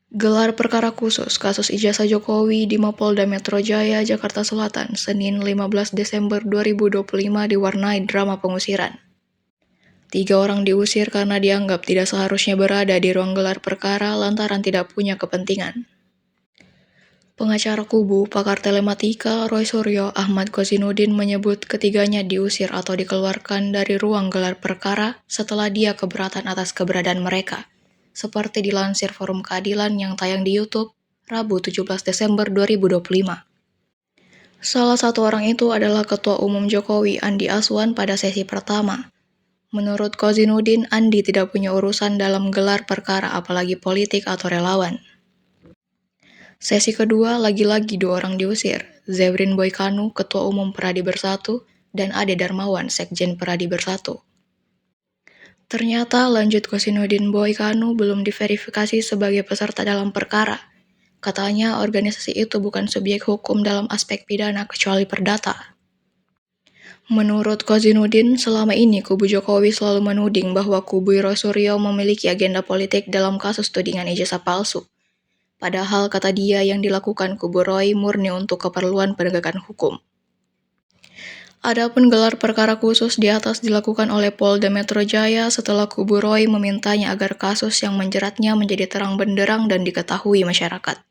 Gelar perkara khusus kasus ijazah Jokowi di Mapolda Metro Jaya, Jakarta Selatan, Senin 15 Desember 2025 diwarnai drama pengusiran. 3 orang diusir karena dianggap tidak seharusnya berada di ruang gelar perkara lantaran tidak punya kepentingan. Pengacara kubu pakar telematika Roy Suryo Ahmad Kozinudin menyebut ketiganya diusir atau dikeluarkan dari ruang gelar perkara setelah dia keberatan atas keberadaan mereka, seperti dilansir Forum Keadilan yang tayang di YouTube Rabu 17 Desember 2025. Salah satu orang itu adalah Ketua Umum Jokowi Andi Aswan pada sesi pertama. Menurut Kozinudin, Andi tidak punya urusan dalam gelar perkara apalagi politik atau relawan. Sesi kedua, lagi-lagi 2 orang diusir, Zebrin Boykanu, Ketua Umum Peradi Bersatu, dan Ade Darmawan, Sekjen Peradi Bersatu. Ternyata lanjut Kozinudin, Boykanu belum diverifikasi sebagai peserta dalam perkara. Katanya organisasi itu bukan subjek hukum dalam aspek pidana kecuali perdata. Menurut Kozinudin, selama ini kubu Jokowi selalu menuding bahwa kubu Roy Suryo memiliki agenda politik dalam kasus tudingan ijazah palsu. Padahal kata dia yang dilakukan kubu Roy murni untuk keperluan penegakan hukum. Adapun gelar perkara khusus di atas dilakukan oleh Polda Metro Jaya setelah kubu Roy memintanya agar kasus yang menjeratnya menjadi terang benderang dan diketahui masyarakat.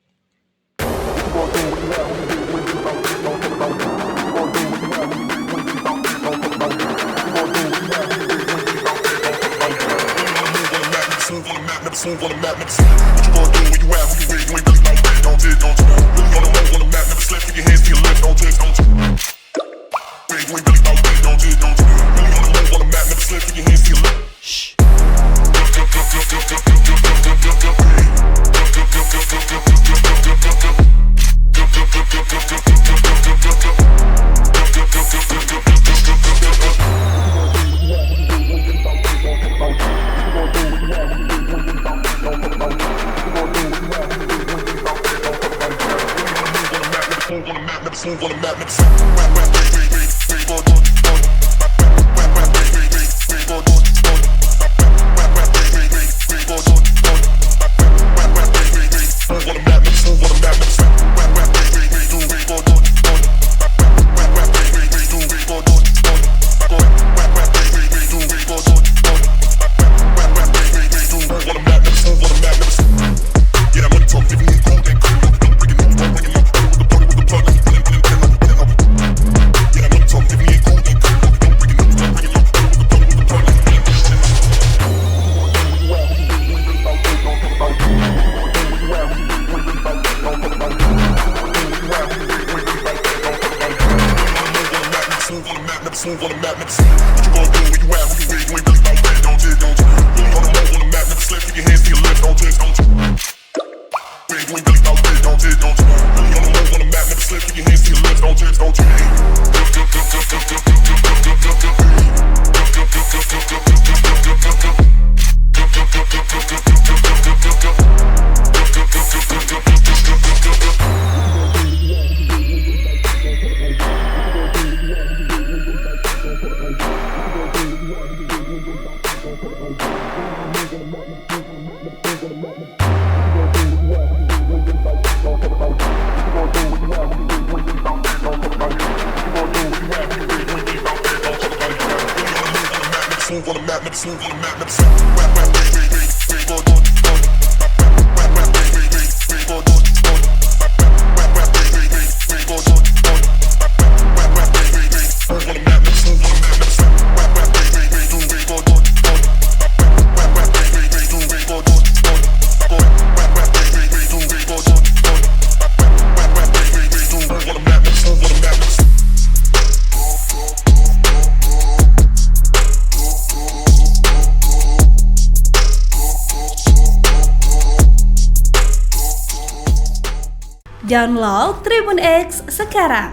Download Tribun X sekarang,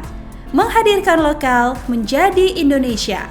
menghadirkan lokal menjadi Indonesia.